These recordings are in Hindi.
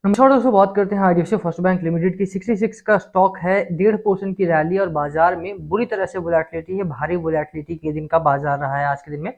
नमस्कार दोस्तों, बात करते हैं आईडीएफसी फर्स्ट बैंक लिमिटेड की 66 का स्टॉक है। 1.5% की रैली और बाजार में बुरी तरह से वोलेटिलिटी है। भारी वोलेटिलिटी के दिन का बाजार रहा है आज के दिन में।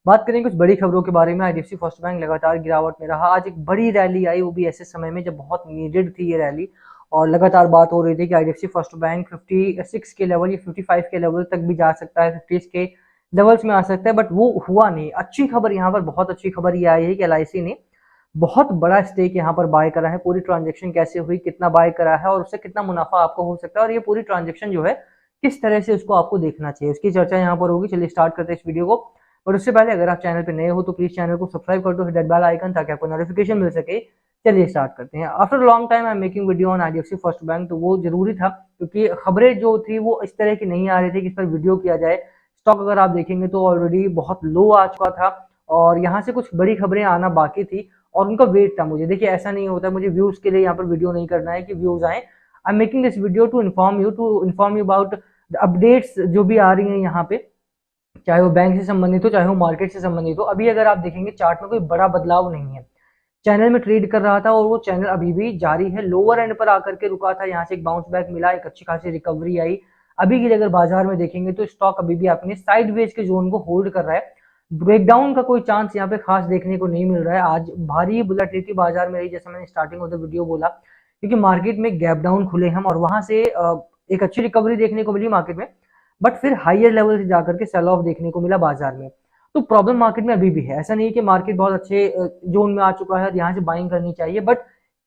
बात करेंगे कुछ बड़ी खबरों के बारे में। आईडीएफसी फर्स्ट बैंक लगातार गिरावट में रहा। आज एक बड़ी रैली आई, वो भी ऐसे समय में जब बहुत नीडेड थी ये रैली, और लगातार बात हो रही थी कि आईडीएफसी फर्स्ट बैंक 56 के लेवल या 55 के लेवल तक भी जा सकता है, 50 के लेवल्स में आ सकता है, बट वो हुआ नहीं। अच्छी खबर यहाँ पर, बहुत अच्छी खबर ये आई है कि एलआईसी ने बहुत बड़ा स्टेक यहाँ पर बाय करा है। पूरी ट्रांजैक्शन कैसे हुई, कितना बाय करा है और उससे कितना मुनाफा आपको हो सकता है, और ये पूरी ट्रांजैक्शन जो है किस तरह से उसको आपको देखना चाहिए, उसकी चर्चा यहाँ पर होगी। चलिए स्टार्ट करते हैं इस वीडियो को। और उससे पहले अगर आप चैनल पे नए हो तो प्लीज चैनल को सब्सक्राइब कर दो, हिट दैट बेल आइकन, ताकि आपको नोटिफिकेशन मिल सके। चलिए स्टार्ट करते हैं। After long time I am making video on IDFC first bank, तो वो जरूरी था क्योंकि खबरें जो थी वो इस तरह की नहीं आ रही थी कि इस पर वीडियो किया जाए। स्टॉक अगर आप देखेंगे तो ऑलरेडी बहुत लो आ चुका था और यहाँ से कुछ बड़ी खबरें आना बाकी थी और उनका वेट था। मुझे देखिए, ऐसा नहीं होता मुझे व्यूज के लिए यहाँ पर वीडियो नहीं करना है कि व्यूज आए। I am making this video to inform you about the updates जो भी आ रही हैं यहाँ पे, चाहे वो बैंक से संबंधित हो, चाहे वो मार्केट से संबंधित हो। अभी अगर आप देखेंगे चार्ट में कोई बड़ा बदलाव नहीं है। चैनल में ट्रेड कर रहा था और वो चैनल अभी भी जारी है। लोअर एंड पर आकर के रुका था, यहाँ से एक बाउंस बैक मिला, एक अच्छी खासी रिकवरी आई। अभी के लिए अगर बाजार में देखेंगे तो स्टॉक अभी भी अपने साइडवेज के जोन को होल्ड कर रहा है। ब्रेकडाउन का कोई चांस यहाँ पे खास देखने को नहीं मिल रहा है। आज भारी वोलेटिलिटी बाजार में रही, जैसा मैंने स्टार्टिंग ऑफ द वीडियो बोला, क्योंकि मार्केट में गैप डाउन खुले हम और वहां से एक अच्छी रिकवरी देखने को मिली मार्केट में, बट फिर हायर लेवल से जाकर के सेल ऑफ देखने को मिला बाजार में। तो प्रॉब्लम मार्केट में अभी भी है। ऐसा नहीं है कि मार्केट बहुत अच्छे जोन में आ चुका है और यहाँ से बाइंग करनी चाहिए, बट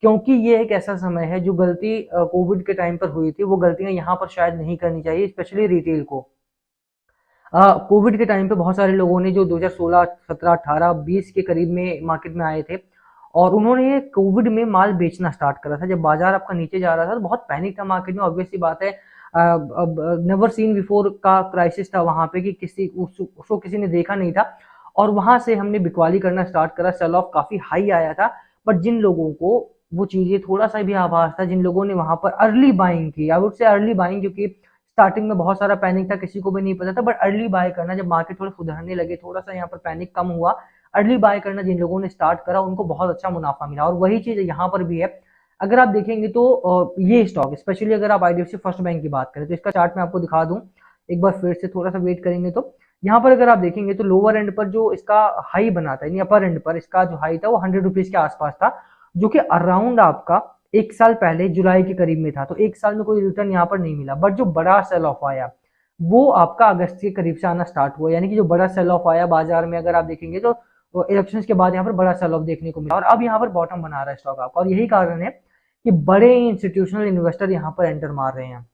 क्योंकि ये एक ऐसा समय है, जो गलती कोविड के टाइम पर हुई थी वो गलतियां यहाँ पर शायद नहीं करनी चाहिए, स्पेशली रिटेल को। कोविड के टाइम पे बहुत सारे लोगों ने जो 2016, 17, 18, 20 के करीब में मार्केट में आए थे और उन्होंने कोविड में माल बेचना स्टार्ट करा था। जब बाजार आपका नीचे जा रहा था तो बहुत पैनिक था मार्केट में, ऑब्वियस सी बात है। अब नेवर सीन बिफोर का क्राइसिस था वहां पे कि किसी उसको किसी ने देखा नहीं था, और वहां से हमने बिकवाली करना स्टार्ट करा। सेल ऑफ काफी हाई आया था, बट जिन लोगों को वो चीजें थोड़ा सा भी आभास था, जिन लोगों ने वहां पर अर्ली बाइंग की, I would say early buying, क्योंकि स्टार्टिंग में बहुत सारा पैनिक था, किसी को भी नहीं पता था, बट अर्ली बाय करना, जब मार्केट थोड़े सुधरने लगे, थोड़ा सा यहाँ पर पैनिक कम हुआ, अर्ली बाय करना जिन लोगों ने स्टार्ट करा उनको बहुत अच्छा मुनाफा मिला। और वही चीज यहाँ पर भी है। अगर आप देखेंगे तो ये स्टॉक, स्पेशली अगर आप आईडीएफसी फर्स्ट बैंक की बात करें तो इसका चार्ट मैं आपको दिखा दूं एक बार फिर से, थोड़ा सा वेट करेंगे तो यहाँ पर अगर आप देखेंगे तो लोअर एंड पर जो इसका हाई बना था, यानी अपर एंड पर इसका जो हाई था वो 100 रुपीज के आसपास था, जो कि अराउंड आपका एक साल पहले जुलाई के करीब में था। तो एक साल में कोई रिटर्न यहाँ पर नहीं मिला, बट जो बड़ा सेल ऑफ आया वो आपका अगस्त के करीब से आना स्टार्ट हुआ। यानी कि जो बड़ा सेल ऑफ आया बाजार में, अगर आप देखेंगे तो इलेक्शन के बाद यहाँ पर बड़ा सेल ऑफ देखने को मिला और अब यहाँ पर बॉटम बना रहा है स्टॉक आपका। और यही कारण है कि बड़े इंस्टीट्यूशनल इन्वेस्टर यहाँ पर एंटर मार रहे हैं।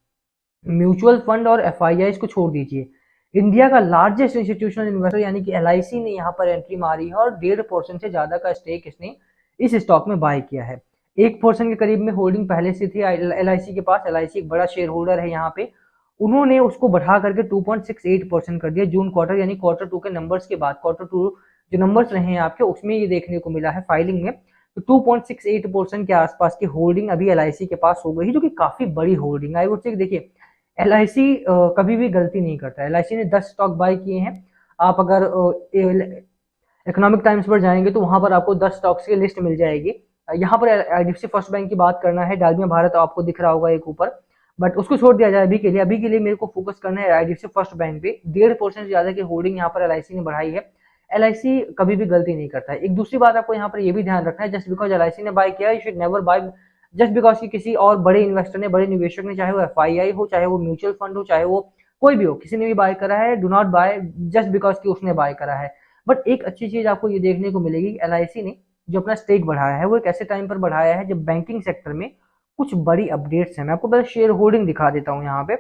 म्यूचुअल फंड और एफआईआई को छोड़ दीजिए, इंडिया का लार्जेस्ट इंस्टीट्यूशनल इन्वेस्टर यानी कि एलआईसी ने यहाँ पर एंट्री मारी है और 1.5% से ज्यादा का स्टेक इसने इस स्टॉक में बाय किया है। 1% के करीब में होल्डिंग पहले से थी एलआईसी के पास। एलआईसी एक बड़ा शेयर होल्डर है यहाँ पे। उन्होंने उसको बढ़ा करके 2.68% कर दिया जून क्वार्टर, यानी क्वार्टर टू के नंबर्स के बाद। क्वार्टर टू जो नंबर्स रहे हैं आपके, उसमें ये देखने को मिला है फाइलिंग में, तो 2.68% के आसपास की होल्डिंग अभी एलआईसी के पास हो गई, जो कि काफी बड़ी होल्डिंग आई वुड से। देखिए, एलआईसी कभी भी गलती नहीं करता है। एलआईसी ने 10 स्टॉक बाय किए हैं। आप अगर इकोनॉमिक टाइम्स पर जाएंगे तो वहां पर आपको 10 स्टॉक्स की लिस्ट मिल जाएगी। यहाँ पर आईडीएफसी फर्स्ट बैंक की बात करना है, डालमिया भारत आपको दिख रहा होगा एक ऊपर, बट उसको छोड़ दिया जाए अभी के लिए। अभी के लिए मेरे को फोकस करना है आईडीएफसी फर्स्ट बैंक पे। 1.5% से ज्यादा की होल्डिंग यहाँ पर एलआईसी ने बढ़ाई है। एलआईसी कभी भी गलती नहीं करता है। एक दूसरी बात आपको यहाँ पर ये भी ध्यान रखना है, जस्ट बिकॉज एलआईसी ने बाय किया, you should never by just because की किसी और बड़े इन्वेस्टर ने, बड़े निवेशक ने, चाहे वो एफआईआई हो, चाहे वो म्यूचुअल फंड हो, चाहे वो कोई भी हो, किसी ने भी बाय करा है, do not by just because की उसने बाय करा है। बट एक अच्छी चीज आपको ये देखने को मिलेगी, एलआईसी ने जो अपना स्टेक बढ़ाया है वो एक ऐसे टाइम पर बढ़ाया है जब बैंकिंग सेक्टर में कुछ बड़ी अपडेट्स है। मैं आपको पहले शेयर होल्डिंग दिखा देता हूँ। यहाँ पे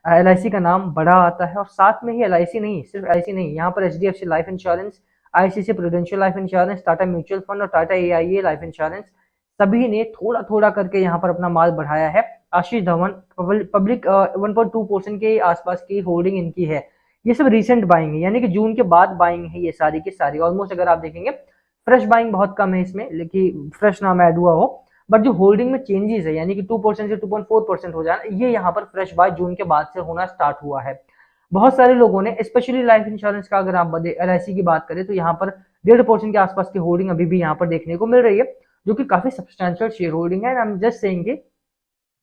एलआईसी का नाम बड़ा आता है और साथ में ही एलआईसी नहीं, सिर्फ एलआईसी नहीं, यहाँ पर HDFC life insurance, ICC prudential life insurance, Tata mutual fund और टाटा एआईए लाइफ इंश्योरेंस, सभी ने थोड़ा थोड़ा करके यहाँ पर अपना माल बढ़ाया है। आशीष धवन पब्लिक 1.2% के आसपास की होल्डिंग इनकी है। ये सब रिसेंट बाइंग है, यानी कि जून के बाद बाइंग है ये सारी की सारी। ऑलमोस्ट अगर आप देखेंगे फ्रेश बाइंग बहुत कम है इसमें, लेकिन फ्रेश नाम ऐड हुआ हो, बट जो होल्डिंग में चेंजेस है, यानी कि 2% से 2.4% हो जाना, ये यहाँ पर फ्रेश बाय जून के बाद से होना स्टार्ट हुआ है। बहुत सारे लोगों ने, स्पेशली लाइफ इंश्योरेंस का अगर आप एलआईसी की बात करें तो यहाँ पर 1.5% के आसपास की होल्डिंग अभी भी यहाँ पर देखने को मिल रही है। जो कि काफी सब्सटैंशियल शेयर होल्डिंग है। आई एम जस्ट सेइंग कि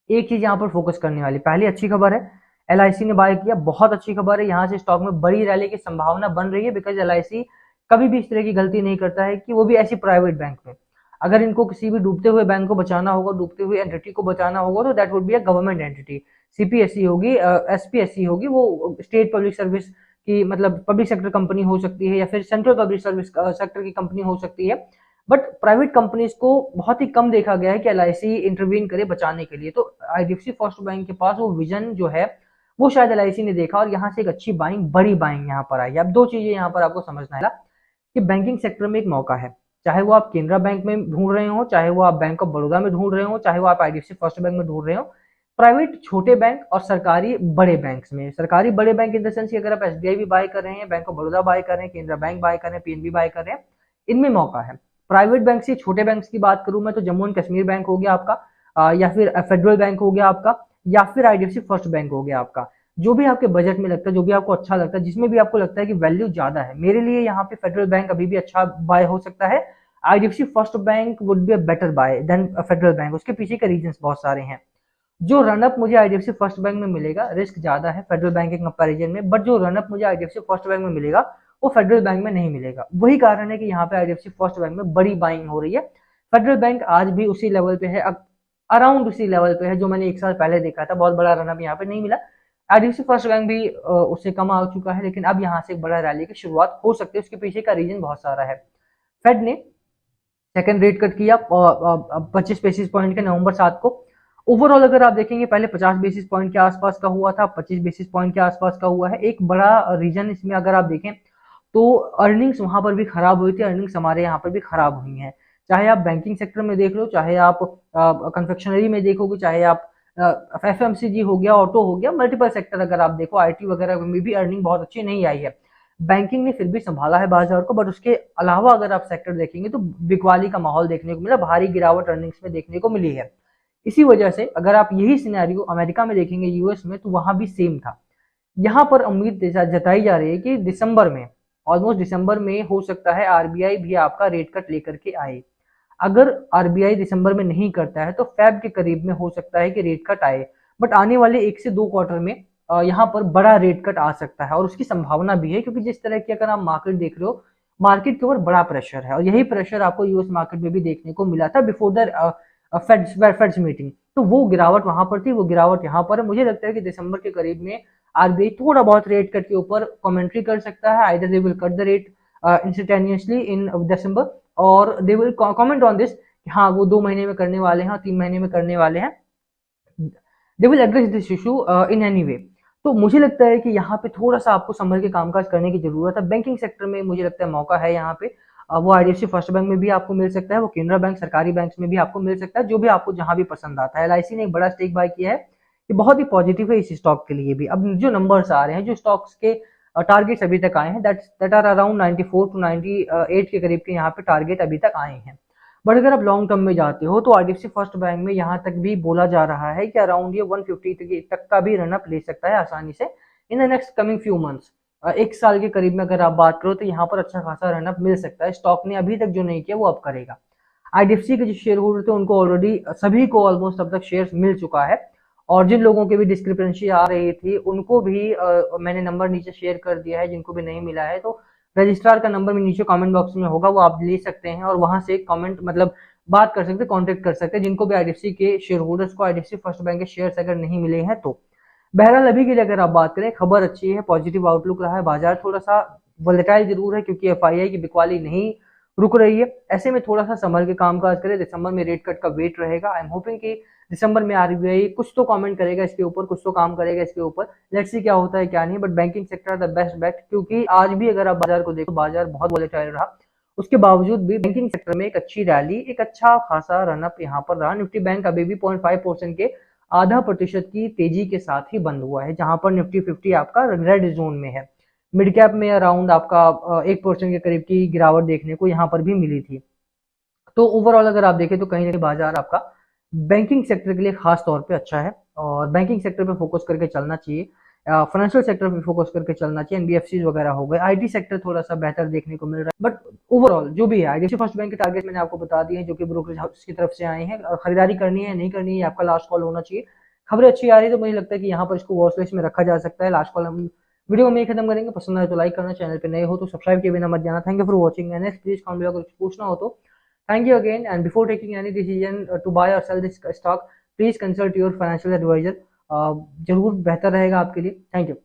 एक चीज यहाँ पर फोकस करने वाली, पहली अच्छी खबर है एलआईसी ने बाय किया, बहुत अच्छी खबर है। यहाँ से स्टॉक में बड़ी रैली की संभावना बन रही है, बिकॉज एलआईसी कभी भी इस तरह की गलती नहीं करता है कि वो भी ऐसी प्राइवेट बैंक में, अगर इनको किसी भी डूबते हुए बैंक को बचाना होगा, डूबते हुए एंटिटी को बचाना होगा, तो that would be a government entity. CPSC होगी, एसपीएससी होगी, वो स्टेट पब्लिक सर्विस की मतलब पब्लिक सेक्टर कंपनी हो सकती है, या फिर सेंट्रल पब्लिक सर्विस सेक्टर की कंपनी हो सकती है। बट प्राइवेट कंपनीज को बहुत ही कम देखा गया है कि एलआईसी इंटरवीन करे बचाने के लिए। तो आईडीएफसी फर्स्ट बैंक के पास वो विजन जो है वो शायद एलआईसी ने देखा, और यहाँ से एक अच्छी बाइंग, बड़ी बाइंग यहाँ पर आई है। अब दो चीजें यहाँ पर आपको समझना है कि बैंकिंग सेक्टर में एक मौका है, चाहे वो आप केनरा बैंक में ढूंढ रहे हो, चाहे वो आप बैंक ऑफ बड़ौदा में ढूंढ रहे हो, चाहे वो आप आईडीएफसी फर्स्ट बैंक में ढूंढ रहे हो। प्राइवेट छोटे बैंक और सरकारी बड़े बैंक में, सरकारी बड़े बैंक इन द सेंस कि अगर आप एसबीआई भी बाय कर रहे हैं, बैंक ऑफ बड़ौदा बाय कर रहे हैं, केनरा बैंक बाय कर रहे हैं, पीएनबी बाय कर रहे हैं, इनमें मौका है। प्राइवेट बैंक से छोटे बैंक की बात करूं मैं तो जम्मू एंड कश्मीर बैंक हो गया आपका, या फिर फेडरल बैंक हो गया आपका, या फिर आईडीएफसी फर्स्ट बैंक हो गया आपका। जो भी आपके बजट में लगता है, जो भी आपको अच्छा लगता है, जिसमें भी आपको लगता है कि वैल्यू ज्यादा है, मेरे लिए यहाँ पे फेडरल बैंक अभी भी अच्छा बाय हो सकता है। IDFC first bank would be a better buy than federal bank. उसके पीछे के रीजंस बहुत सारे हैं। जो रनअप मुझे आईडीएफसी फर्स्ट बैंक में मिलेगा, रिस्क ज्यादा है फेडरल बैंक के कंपैरिजन में, बट जो रनअप मुझे आईडीएफसी फर्स्ट बैंक में मिलेगा वो फेडरल बैंक में नहीं मिलेगा। वही कारण है कि यहाँ पे आईडीएफसी फर्स्ट बैंक में बड़ी बाइंग हो रही है। फेडरल बैंक आज भी उसी लेवल पे है, अराउंड उसी लेवल पे है जो मैंने एक साल पहले देखा था। बहुत बड़ा रनअप यहाँ पे नहीं मिला। आईडीएफसी फर्स्ट बैंक भी उससे कम आ चुका है, लेकिन अब यहाँ से एक बड़ा रैली की शुरुआत हो सकती है। उसके पीछे का रीजन बहुत सारा है। फेड ने सेकंड रेट कट किया 25 बेसिस पॉइंट के नवंबर 7 को। ओवरऑल अगर आप देखेंगे पहले 50 बेसिस पॉइंट के आसपास का हुआ था, 25 बेसिस पॉइंट के आसपास का हुआ है। एक बड़ा रीजन इसमें अगर आप देखें तो अर्निंग्स वहां पर भी खराब हुई थी, अर्निंग्स हमारे यहाँ पर भी खराब हुई हैं। चाहे आप बैंकिंग सेक्टर में देख लो, चाहे आप कन्फेक्शनरी में देखोगे, चाहे आप एफएमसीजी हो गया, ऑटो हो गया, मल्टीपल सेक्टर अगर आप देखो, आईटी वगैरह में भी अर्निंग बहुत अच्छी नहीं आई है। बैंकिंग ने फिर भी संभाला है बाजार को, बट उसके अलावा अगर आप सेक्टर देखेंगे तो बिकवाली का माहौल देखने को मिला, भारी गिरावट अर्निंग्स में देखने को मिली है। इसी वजह से अगर आप यही सिनेरियो अमेरिका में देखेंगे, यूएस में, तो वहां भी सेम था। यहाँ पर उम्मीद जताई जा रही है कि दिसंबर में, ऑलमोस्ट दिसंबर में हो सकता है आरबीआई भी आपका रेट कट लेकर के आए। अगर आरबीआई दिसंबर में नहीं करता है तो फेब के करीब में हो सकता है कि रेट कट आए। बट आने वाले 1 से 2 क्वार्टर में यहाँ पर बड़ा रेट कट आ सकता है, और उसकी संभावना भी है, क्योंकि जिस तरह की अगर आप मार्केट देख रहे हो, मार्केट के ऊपर बड़ा प्रेशर है, और यही प्रेशर आपको यूएस मार्केट में भी देखने को मिला था बिफोर द फेड्स मीटिंग। तो वो गिरावट वहां पर थी, वो गिरावट यहाँ पर है। मुझे लगता है कि दिसंबर के करीब में आरबीआई थोड़ा बहुत रेट कट के ऊपर कमेंट्री कर सकता है। Either they will cut the rate instantaneously in December, और they will comment on this, हाँ वो 2 महीने में करने वाले हैं, 3 महीने में करने वाले हैं। They will address this issue in any way. तो मुझे लगता है कि यहाँ पे थोड़ा सा आपको संभल के कामकाज करने की जरूरत है। बैंकिंग सेक्टर में मुझे लगता है मौका है यहाँ पे। वो आईडीएफसी फर्स्ट बैंक में भी आपको मिल सकता है, वो केनरा बैंक सरकारी बैंक में भी आपको मिल सकता है, जो भी आपको जहां भी पसंद आता है। एलआईसी ने एक बड़ा स्टेक बाय किया है, ये बहुत ही पॉजिटिव है इस स्टॉक के लिए भी। अब जो नंबर्स आ रहे हैं, जो स्टॉक्स के टारगेट्स अभी तक आए हैं, दैट आर अराउंड 94 टू 98 के करीब के यहाँ पे टारगेट अभी तक आए हैं। बट अगर आप लॉन्ग टर्म में जाते हो तो आईडीएफसी फर्स्ट बैंक में यहाँ तक भी बोला जा रहा है कि अराउंड ये 150 तक का भी रनअप ले सकता है आसानी से in the next coming few months. 1 साल के करीब में अगर आप बात करो तो यहाँ पर अच्छा खासा रनअप मिल सकता है। स्टॉक ने अभी तक जो नहीं किया वो अब करेगा। आईडीएफसी के जो शेयर होल्डर थे उनको ऑलरेडी सभी को ऑलमोस्ट अब तक शेयर मिल चुका है, और जिन लोगों के भी डिस्क्रिपेंसी आ रही थी उनको भी मैंने नंबर नीचे शेयर कर दिया है। जिनको भी नहीं मिला है तो रजिस्ट्रार का नंबर भी नीचे कमेंट बॉक्स में होगा, वो आप ले सकते हैं और वहां से कमेंट मतलब बात कर सकते हैं, कॉन्टेक्ट कर सकते हैं। जिनको भी आईडीएफसी के शेयर होल्डर्स को आईडीएफसी फर्स्ट बैंक के शेयर्स अगर नहीं मिले हैं तो। बहरहाल अभी के लिए अगर आप बात करें, खबर अच्छी है, पॉजिटिव आउटलुक रहा है। बाजार थोड़ा सा वोलेटाइल जरूर है क्योंकि एफआईआई की बिकवाली नहीं रुक रही है। ऐसे में थोड़ा सा संभल के कामकाज करें। दिसंबर में रेट कट का वेट रहेगा। आई एम होपिंग कि दिसंबर में आरबीआई कुछ तो कमेंट करेगा इसके ऊपर, कुछ तो काम करेगा इसके ऊपर। लेट्स सी क्या होता है क्या नहीं। But banking sector the best bet, क्योंकि आज भी अगर आप बाजार को देखो, बाजार बहुत वोलेटाइल रहा, उसके बावजूद भी बैंकिंग सेक्टर में एक अच्छी रैली, एक अच्छा खासा रनअप यहाँ पर रहा। निफ्टी बैंक अभी भी 0.5% के ½ की तेजी के साथ ही बंद हुआ है, जहां पर निफ्टी 50 आपका रेड जोन में है। मिड कैप में अराउंड आपका 1% के करीब की गिरावट देखने को यहाँ पर भी मिली थी। तो ओवरऑल अगर आप देखें तो कहीं ना कहीं बाजार आपका बैंकिंग सेक्टर के लिए खास तौर पे अच्छा है, और बैंकिंग सेक्टर पे फोकस करके चलना चाहिए। फाइनेंशियल सेक्टर पे फोकस करके चलना चाहिए, एनबीएफसी वगैरह हो गए, आईटी सेक्टर थोड़ा सा बेहतर देखने को मिल रहा है। बट ओवरऑल जो भी है आईडीएफसी फर्स्ट बैंक के टारगेट मैंने आपको बता दिए हैं जो कि ब्रोकरेज हाउस की तरफ से आए हैं, और खरीदारी करनी है नहीं करनी है आपका लास्ट कॉल होना चाहिए। खबरें अच्छी आ रही है तो मुझे लगता है कि यहाँ पर इसको वॉच लिस्ट में रखा जा सकता है। लास्ट कॉल हम वीडियो में ही खत्म करेंगे। पसंद आए तो लाइक करना, चैनल पे नए हो तो सब्सक्राइब किए बिना मत जाना। Thank you for watching and please comment below कुछ पूछना हो तो। Thank you again and before taking any decision to buy or sell this stock please consult your financial advisor. जरूर बेहतर रहेगा आपके लिए। Thank you.